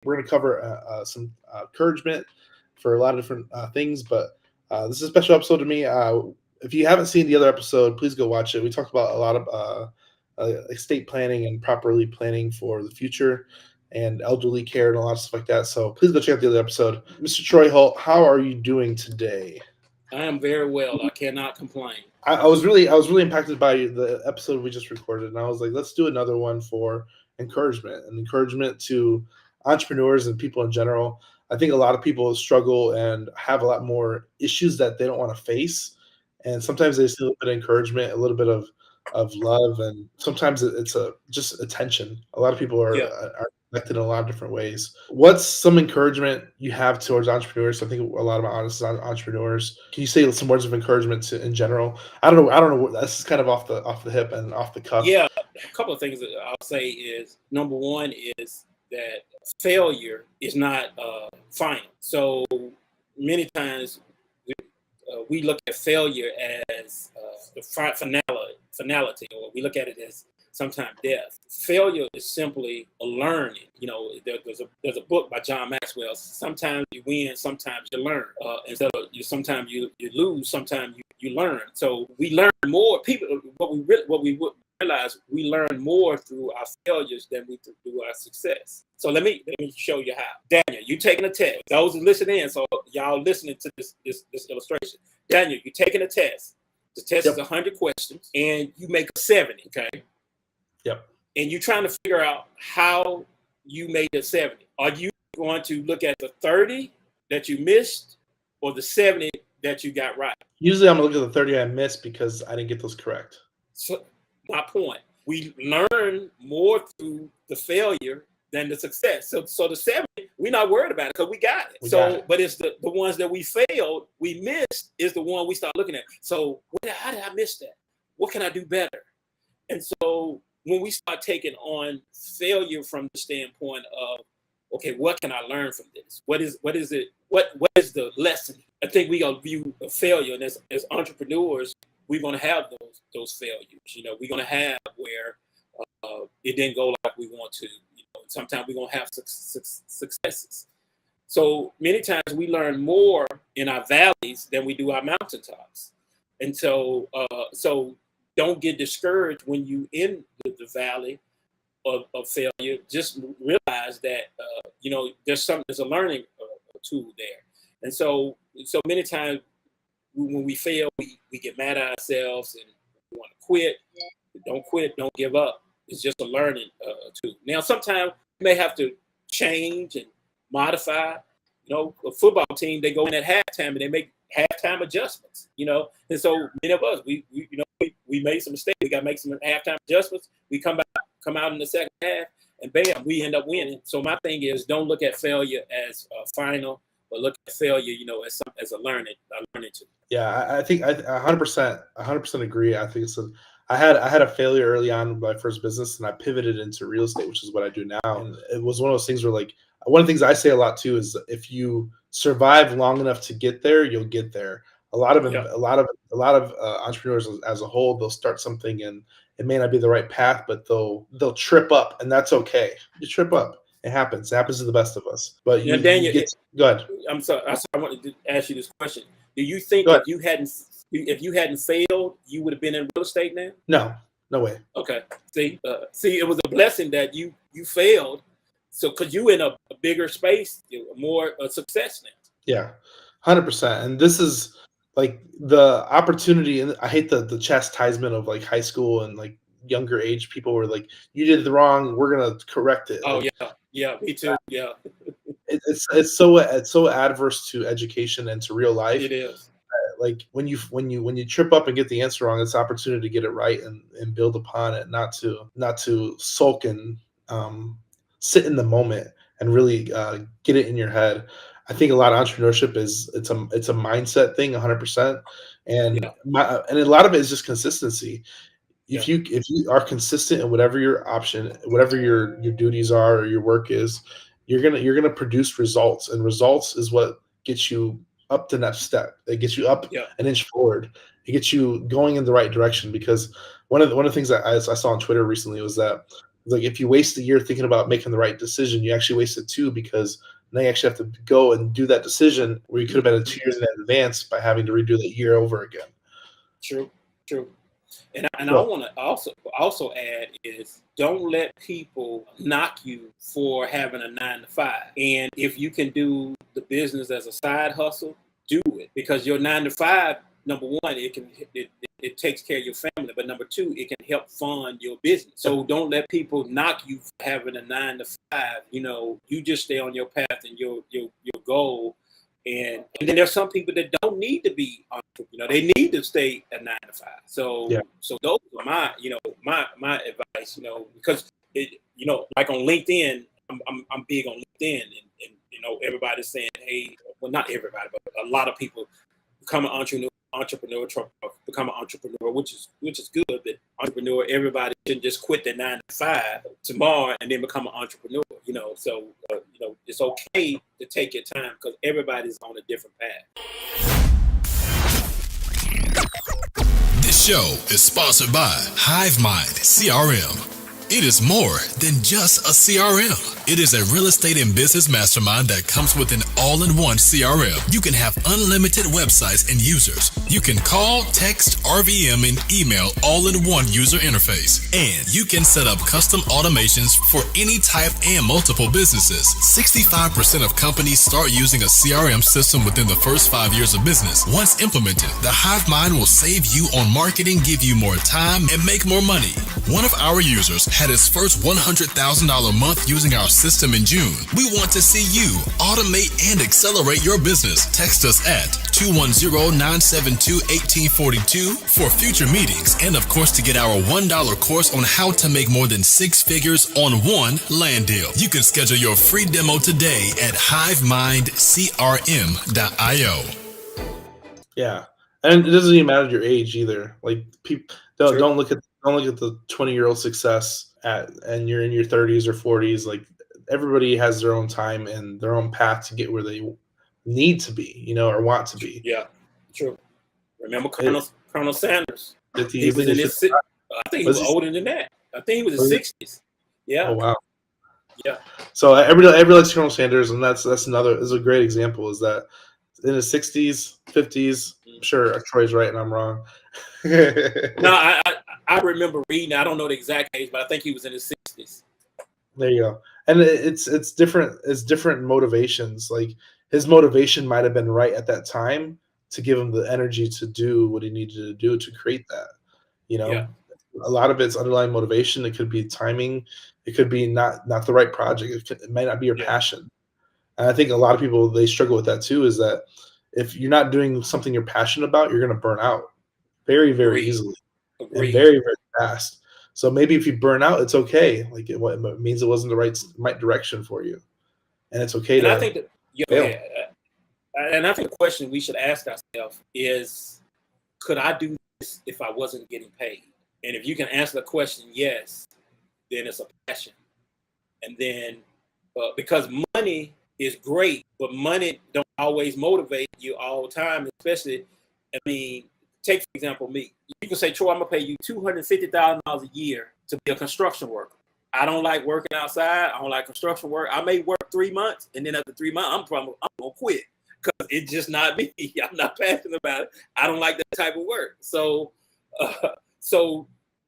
We're going to cover some encouragement for a lot of different things, but this is a special episode to me. If you haven't seen the other episode, please go watch it. We talked about a lot of estate planning and properly planning for the future and elderly care and a lot of stuff like that. So please go check out the other episode. Mr. Troy Holt, how are you doing today? I am very well. I cannot complain. I was really impacted by the episode we just recorded, and I was like, let's do another one for encouragement to entrepreneurs and people in general. I think a lot of people struggle and have a lot more issues that they don't want to face, and sometimes they just need a little bit of encouragement, a little bit of love, and sometimes it's just attention. A lot of people are connected in a lot of different ways. What's some encouragement you have towards entrepreneurs? I think a lot of my honest entrepreneurs. Can you say some words of encouragement in general? I don't know. This is kind of off the hip and off the cuff. Yeah, a couple of things that I'll say is, number one is that failure is not final. So many times we look at failure as the finality, or we look at it as sometimes death. Failure is simply a learning. There's a book by John Maxwell. Sometimes you win, sometimes you learn. Instead of sometimes you lose, sometimes you learn. So we learn more. What we realize, we learn more through our failures than we do our success. So let me show you how. Daniel, you taking a test. Those who listen in, so y'all listening to this illustration. Daniel, you taking a test. The test is 100 questions, and you make a 70. Okay. Yep. And you're trying to figure out how you made it 70. Are you going to look at the 30 that you missed or the 70 that you got right? Usually I'm going to look at the 30 I missed because I didn't get those correct. So my point, we learn more through the failure than the success. So the 70, we're not worried about it because we got it. But it's the ones that we failed, we missed, is the one we start looking at. So how did I miss that? What can I do better? And so when we start taking on failure from the standpoint of, okay, what can I learn from this? What is it? What is the lesson? I think we gonna view a failure, and as entrepreneurs, we're gonna have those failures. We're gonna have where it didn't go like we want to. Sometimes we're gonna have successes. So many times we learn more in our valleys than we do our mountaintops, and so don't get discouraged when you in the valley of failure. Just realize that there's a learning tool there. And so many times when we fail, we get mad at ourselves and we want to quit. Don't quit. Don't give up. It's just a learning tool. Now, sometimes you may have to change and modify. A football team, they go in at halftime and they make halftime adjustments. And so many of us, we made some mistakes. We got to make some halftime adjustments. We come out in the second half, and bam, we end up winning. So my thing is, don't look at failure as final, but look at failure, as a learning tool. Yeah, I think I 100% agree. I think I had a failure early on in my first business, and I pivoted into real estate, which is what I do now. And it was one of those things where, like, one of the things I say a lot too is, if you survive long enough to get there, you'll get there. A lot of entrepreneurs as a whole, they'll start something and it may not be the right path, but they'll trip up, and that's okay. You trip up. It happens. It happens to the best of us. But Daniel, go ahead. I'm sorry. I wanted to ask you this question. Do you think if you hadn't failed, you would have been in real estate now? No way. Okay. See, it was a blessing that you failed. So, because you in a bigger space, more success now. Yeah, 100%. And this is like the opportunity, and I hate the chastisement of like high school and like younger age people were like, you did the wrong, we're gonna correct it. Oh, yeah, me too. Yeah, it's so adverse to education and to real life. It is. Like when you trip up and get the answer wrong, it's an opportunity to get it right and build upon it, not to sulk and sit in the moment and really get it in your head. I think a lot of entrepreneurship it's a mindset thing, 100%, and a lot of it is just consistency. If you are consistent in whatever your option, whatever your duties are or your work is, you're gonna produce results, and results is what gets you up the next step. It gets you up an inch forward. It gets you going in the right direction. Because one of the things that I saw on Twitter recently was that Like if you waste a year thinking about making the right decision, you actually wasted 2 because now you actually have to go and do that decision where you could have been 2 years in advance by having to redo that year over again. True, true. And I So, want to also add is don't let people knock you for having a 9 to 5. And if you can do the business as a side hustle, do it, because your 9 to 5, number one, it takes care of your family, but number two, it can help fund your business. So don't let people knock you for having a 9 to 5. You just stay on your path and your goal. And then there's some people that don't need to be entrepreneur. They need to stay at 9 to 5. So so those are my advice. Because like on LinkedIn, I'm big on LinkedIn, and everybody's saying, hey, well, not everybody, but a lot of people become an entrepreneur, become an entrepreneur, which is good. But entrepreneur, everybody shouldn't just quit their 9 to 5 tomorrow and then become an entrepreneur. So it's okay to take your time because everybody's on a different path. This show is sponsored by HiveMind CRM. It is more than just a CRM. It is a real estate and business mastermind that comes with an all-in-one CRM. You can have unlimited websites and users. You can call, text, RVM, and email all in one user interface. And you can set up custom automations for any type and multiple businesses. 65% of companies start using a CRM system within the first 5 years of business. Once implemented, the HiveMind will save you on marketing, give you more time, and make more money. One of our users had his first $100,000 month using our system in June. We want to see you automate and accelerate your business. Text us at 210-972-1842 for future meetings, and of course to get our $1 course on how to make more than 6 figures on one land deal. You can schedule your free demo today at hivemindcrm.io. Yeah, and it doesn't even matter your age either. Like people don't look at the 20-year-old success and you're in your 30s or 40s. Like everybody has their own time and their own path to get where they need to be, or want to be. Yeah, true. Remember Colonel Sanders? I think he was older than that. I think he was in his 60s. Yeah. Oh wow. Yeah. So everybody likes Colonel Sanders, and that's a great example. Is that in his 60s, 50s? I'm sure Troy's right and I'm wrong. No, I remember reading. I don't know the exact age, but I think he was in his 60s. There you go. And it's different. It's different motivations. Like his motivation might have been right at that time to give him the energy to do what he needed to do to create that. A lot of it's underlying motivation. It could be timing. It could be not the right project. It might not be your passion. And I think a lot of people, they struggle with that too. Is that if you're not doing something you're passionate about, you're going to burn out very, very easily and very, very fast. So maybe if you burn out, it's okay. Like it means it wasn't the right direction for you, and it's okay. I think and I think the question we should ask ourselves is, could I do this if I wasn't getting paid? And if you can answer the question yes, then it's a passion. And then because money is great, but money don't always motivate you all the time. Especially, take for example me. You can say, Troy, I'm gonna pay you $250,000 a year to be a construction worker. I don't like working outside. I don't like construction work. I may work 3 months, and then after 3 months, I'm gonna quit because it's just not me. I'm not passionate about it. I don't like that type of work. So,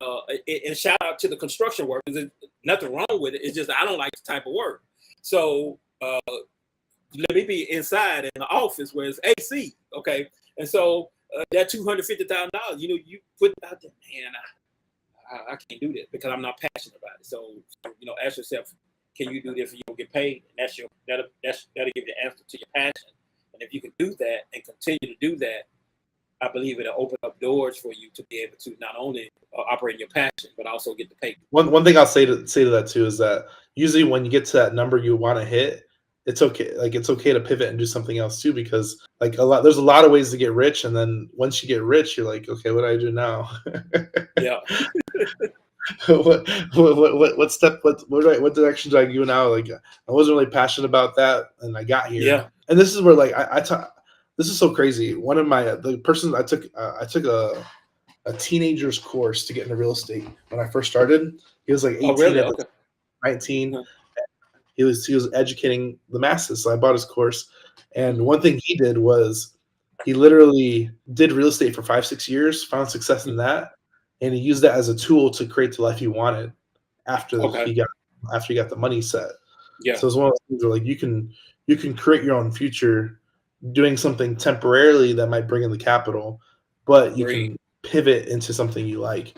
and shout out to the construction workers. There's nothing wrong with it. It's just I don't like the type of work. So let me be inside in the office where it's AC, okay? And so that $250,000, you put it out there, man. I can't do this because I'm not passionate about it. So ask yourself, can you do this if you don't get paid? And that'll give you the answer to your passion. And if you can do that and continue to do that, I believe it'll open up doors for you to be able to not only operate in your passion, but also get the pay. One thing I'll say to that too is that usually when you get to that number you want to hit, it's okay. Like it's okay to pivot and do something else too, because there's a lot of ways to get rich, and then once you get rich, you're like, okay, what do I do now? Yeah. what direction do I go now? Like I wasn't really passionate about that, and I got here. Yeah. And this is where this is so crazy. One of the person I took a teenager's course to get into real estate when I first started. He was like 18 really? at the 19. He was educating the masses. So I bought his course. And one thing he did was he literally did real estate for 5-6 years, found success in that, and he used that as a tool to create the life he wanted after he got the money set. Yeah. So it's one of those things where like you can create your own future doing something temporarily that might bring in the capital, but you can pivot into something you like.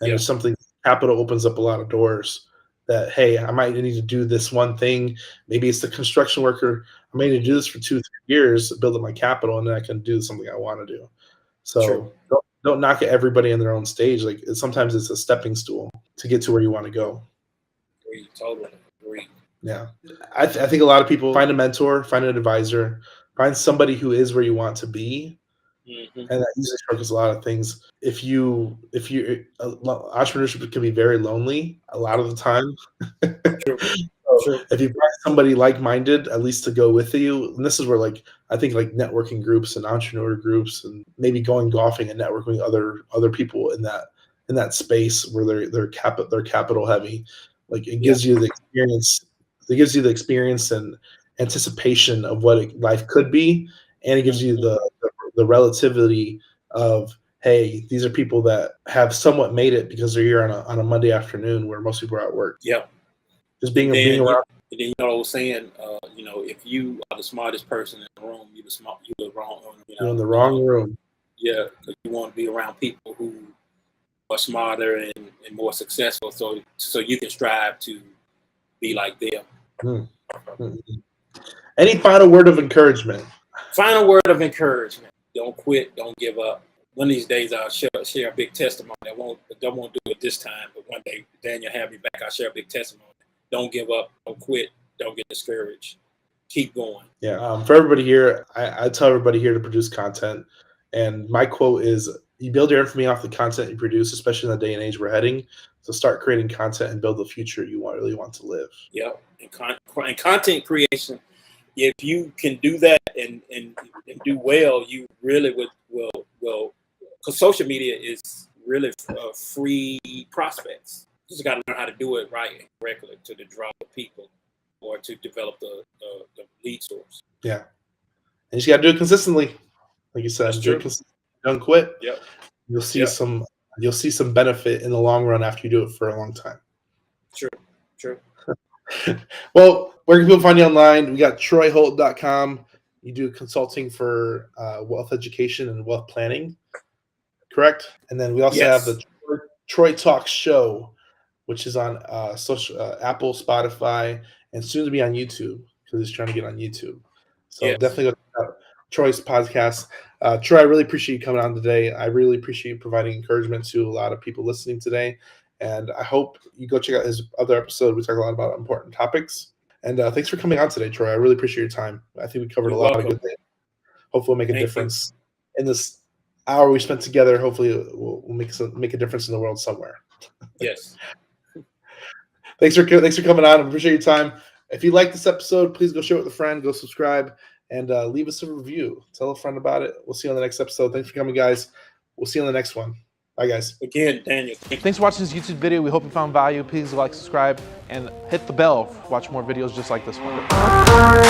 And there's something, capital opens up a lot of doors that, hey, I might need to do this one thing. Maybe it's the construction worker. I may need to do this for 2-3 years, build up my capital, and then I can do something I want to do. So don't knock at everybody in their own stage. Like sometimes it's a stepping stool to get to where you want to go. Totally agree. Yeah. I think a lot of people find a mentor, find an advisor, find somebody who is where you want to be. And that usually struggles a lot of things. If you entrepreneurship can be very lonely a lot of the time. So if you find somebody like-minded, at least to go with you, and this is where like I think like networking groups and entrepreneur groups and maybe going golfing and networking with other people in that space where they're capital heavy, like it gives you the experience. It gives you the experience and anticipation of what life could be, and it gives you the relativity of, hey, these are people that have somewhat made it because they're here on a Monday afternoon where most people are at work. Yeah. Just being around. And then you know what I was saying, if you are the smartest person in the room, you're in the wrong room. Yeah, because you want to be around people who are smarter and more successful, so you can strive to be like them. Any final word of encouragement? Final word of encouragement. Don't quit. Don't give up. One of these days I'll share a big testimony. I won't do it this time, but one day Daniel have me back. I'll share a big testimony. Don't give up. Don't quit. Don't get discouraged. Keep going. Yeah. For everybody here, I tell everybody here to produce content. And my quote is, you build your infamy off the content you produce, especially in the day and age we're heading. So start creating content and build the future you really want to live. Yeah. And content creation, if you can do that and do well, you really will, because social media is really free prospects. You just got to learn how to do it right and correctly to draw the people or to develop the lead source. Yeah. And you just got to do it consistently. Like you said, don't quit. Yep. You'll see some benefit in the long run after you do it for a long time. True. Well, where can people find you online? We got TroyHolt.com. You do consulting for wealth education and wealth planning, correct? And then we also have the Troy Talk Show, which is on Apple, Spotify, and soon to be on YouTube because he's trying to get on YouTube. So definitely go check out Troy's podcast. Troy, I really appreciate you coming on today. I really appreciate you providing encouragement to a lot of people listening today. And I hope you go check out his other episode. We talk a lot about important topics. And thanks for coming on today, Troy. I really appreciate your time. I think we covered a lot of good things. Hopefully we'll make a difference in this hour we spent together. Hopefully we'll make a difference in the world somewhere. Yes. Thanks for coming on. I appreciate your time. If you like this episode, please go share it with a friend. Go subscribe and leave us a review. Tell a friend about it. We'll see you on the next episode. Thanks for coming, guys. We'll see you on the next one. Bye, guys. Again, Daniel. Thanks for watching this YouTube video. We hope you found value. Please like, subscribe, and hit the bell to watch more videos just like this one.